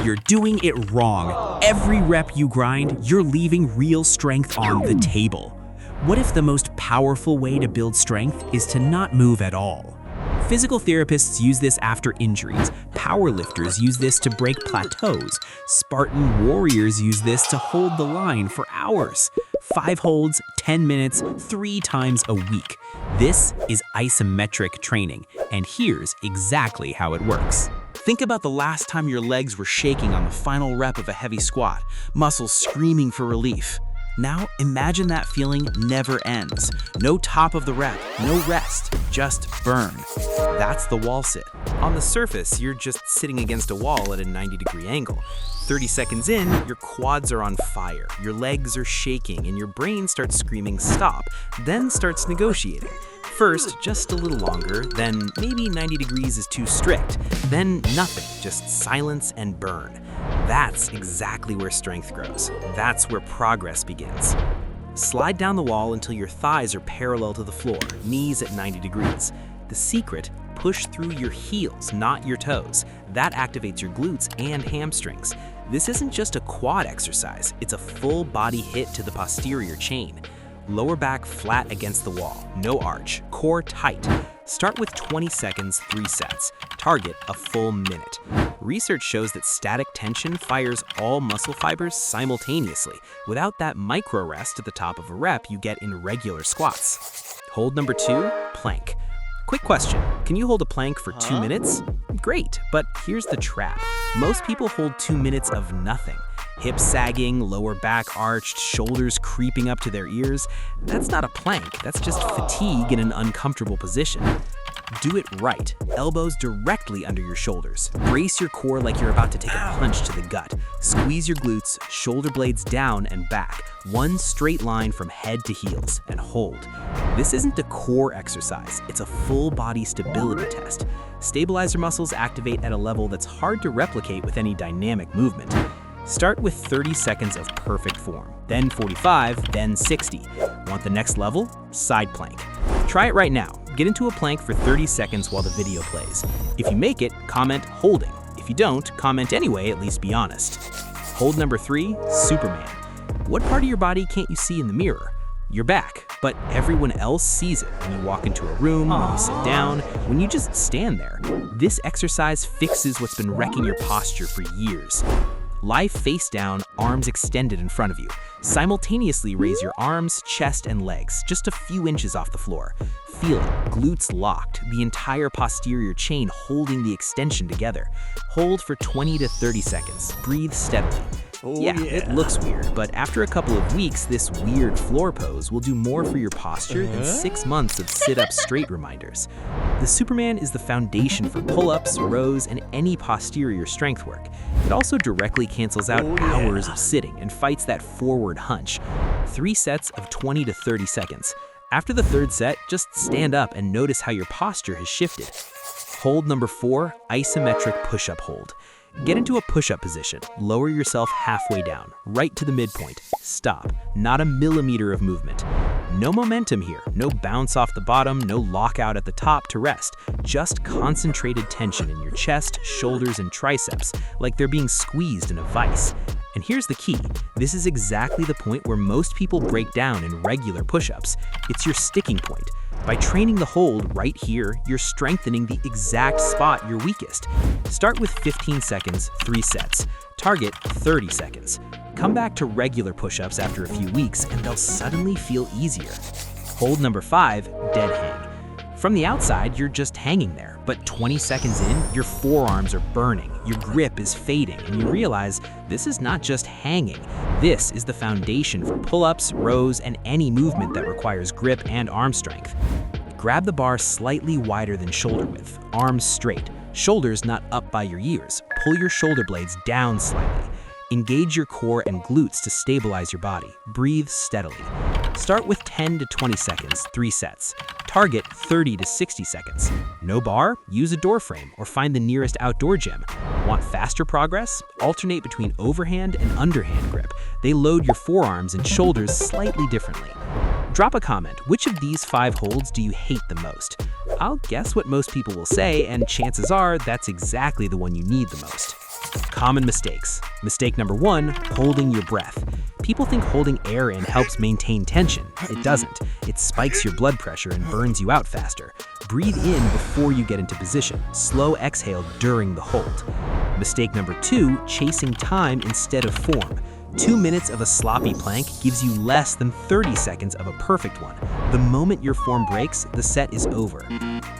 you're doing it wrong. Every rep you grind, you're leaving real strength on the table. What if the most powerful way to build strength is to not move at all? Physical therapists use this after injuries. Powerlifters use this to break plateaus. Spartan warriors use this to hold the line for hours. 5 holds, 10 minutes, 3 times a week. This is isometric training, and here's exactly how it works. Think about the last time your legs were shaking on the final rep of a heavy squat, muscles screaming for relief. Now imagine that feeling never ends. No top of the rep, no rest, just burn. That's the wall sit. On the surface, you're just sitting against a wall at a 90-degree angle. 30 seconds in, your quads are on fire, your legs are shaking, and your brain starts screaming stop, then starts negotiating. First, just a little longer, then maybe 90 degrees is too strict, then nothing, just silence and burn. That's exactly where strength grows. That's where progress begins. Slide down the wall until your thighs are parallel to the floor, knees at 90 degrees. The secret, push through your heels, not your toes. That activates your glutes and hamstrings. This isn't just a quad exercise, it's a full body hit to the posterior chain. Lower back flat against the wall, no arch, core tight. Start with 20 seconds, 3 sets. Target a full minute. Research shows that static tension fires all muscle fibers simultaneously, without that micro rest at the top of a rep you get in regular squats. Hold number 2, plank. Quick question, can you hold a plank for 2 minutes? Great, but here's the trap. Most people hold 2 minutes of nothing. Hips sagging, lower back arched, shoulders creeping up to their ears. That's not a plank, that's just fatigue in an uncomfortable position. Do it right, elbows directly under your shoulders. Brace your core like you're about to take a punch to the gut. Squeeze your glutes, shoulder blades down and back. One straight line from head to heels, and hold. This isn't a core exercise, it's a full body stability test. Stabilizer muscles activate at a level that's hard to replicate with any dynamic movement. Start with 30 seconds of perfect form, then 45, then 60. Want the next level? Side plank. Try it right now. Get into a plank for 30 seconds while the video plays. If you make it, comment holding. If you don't, comment anyway, at least be honest. Hold number 3, Superman. What part of your body can't you see in the mirror? Your back, but everyone else sees it when you walk into a room, when you sit down, when you just stand there. This exercise fixes what's been wrecking your posture for years. Lie face down, arms extended in front of you. Simultaneously raise your arms, chest, and legs, just a few inches off the floor. Feel it, glutes locked, the entire posterior chain holding the extension together. Hold for 20 to 30 seconds. Breathe steadily. Yeah, it looks weird, but after a couple of weeks, this weird floor pose will do more for your posture than 6 months of sit-up straight reminders. The Superman is the foundation for pull-ups, rows, and any posterior strength work. It also directly cancels out hours of sitting and fights that forward hunch. 3 sets of 20 to 30 seconds. After the 3rd set, just stand up and notice how your posture has shifted. Hold number 4, Isometric Push-Up Hold. Get into a push-up position. Lower yourself halfway down, right to the midpoint. Stop. Not a millimeter of movement. No momentum here. No bounce off the bottom, no lockout at the top to rest. Just concentrated tension in your chest, shoulders, and triceps, like they're being squeezed in a vise. And here's the key. This is exactly the point where most people break down in regular push-ups. It's your sticking point. By training the hold right here, you're strengthening the exact spot you're weakest. Start with 15 seconds, 3 sets. Target 30 seconds. Come back to regular push-ups after a few weeks and they'll suddenly feel easier. Hold number 5, dead hang. From the outside, you're just hanging there, but 20 seconds in, your forearms are burning, your grip is fading, and you realize this is not just hanging. This is the foundation for pull-ups, rows, and any movement that requires grip and arm strength. Grab the bar slightly wider than shoulder width, arms straight, shoulders not up by your ears. Pull your shoulder blades down slightly. Engage your core and glutes to stabilize your body. Breathe steadily. Start with 10 to 20 seconds, 3 sets. Target 30 to 60 seconds. No bar? Use a door frame or find the nearest outdoor gym. Want faster progress? Alternate between overhand and underhand grip. They load your forearms and shoulders slightly differently. Drop a comment. Which of these 5 holds do you hate the most? I'll guess what most people will say, and chances are that's exactly the one you need the most. Common mistakes. Mistake number 1, holding your breath. People think holding air in helps maintain tension. It doesn't. It spikes your blood pressure and burns you out faster. Breathe in before you get into position. Slow exhale during the hold. Mistake number 2, chasing time instead of form. 2 minutes of a sloppy plank gives you less than 30 seconds of a perfect one. The moment your form breaks, the set is over.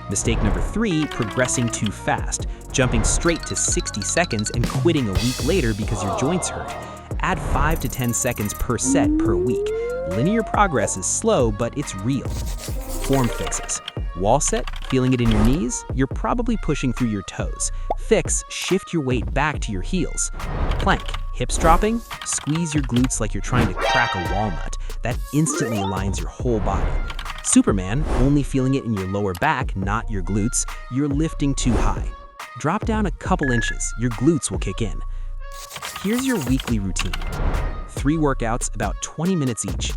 Mistake number 3, progressing too fast, jumping straight to 60 seconds and quitting a week later because your joints hurt. Add 5 to 10 seconds per set per week. Linear progress is slow, but it's real. Form fixes. Wall set, feeling it in your knees? You're probably pushing through your toes. Fix, shift your weight back to your heels. Plank, hips dropping? Squeeze your glutes like you're trying to crack a walnut. That instantly aligns your whole body. Superman, only feeling it in your lower back, not your glutes. You're lifting too high. Drop down a couple inches, your glutes will kick in. Here's your weekly routine. 3 workouts, about 20 minutes each.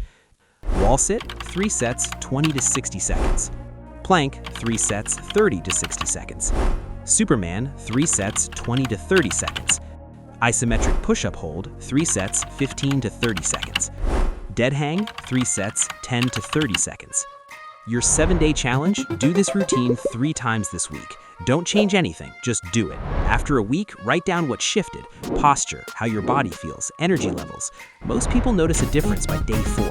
Wall sit, 3 sets, 20 to 60 seconds. Plank, 3 sets, 30 to 60 seconds. Superman, 3 sets, 20 to 30 seconds. Isometric push-up hold, 3 sets, 15 to 30 seconds. Dead hang, 3 sets, 10 to 30 seconds. Your 7-day challenge, do this routine 3 times this week. Don't change anything, just do it. After a week, write down what shifted, posture, how your body feels, energy levels. Most people notice a difference by day 4.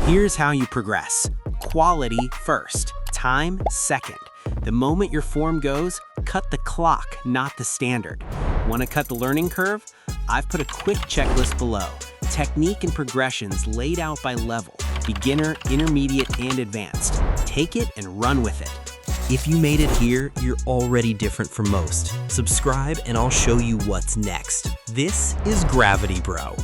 Here's how you progress. Quality first, time second. The moment your form goes, cut the clock, not the standard. Want to cut the learning curve? I've put a quick checklist below. Technique and progressions laid out by level, beginner, intermediate, and advanced. Take it and run with it. If you made it here, you're already different from most. Subscribe and I'll show you what's next. This is Gravity Bro.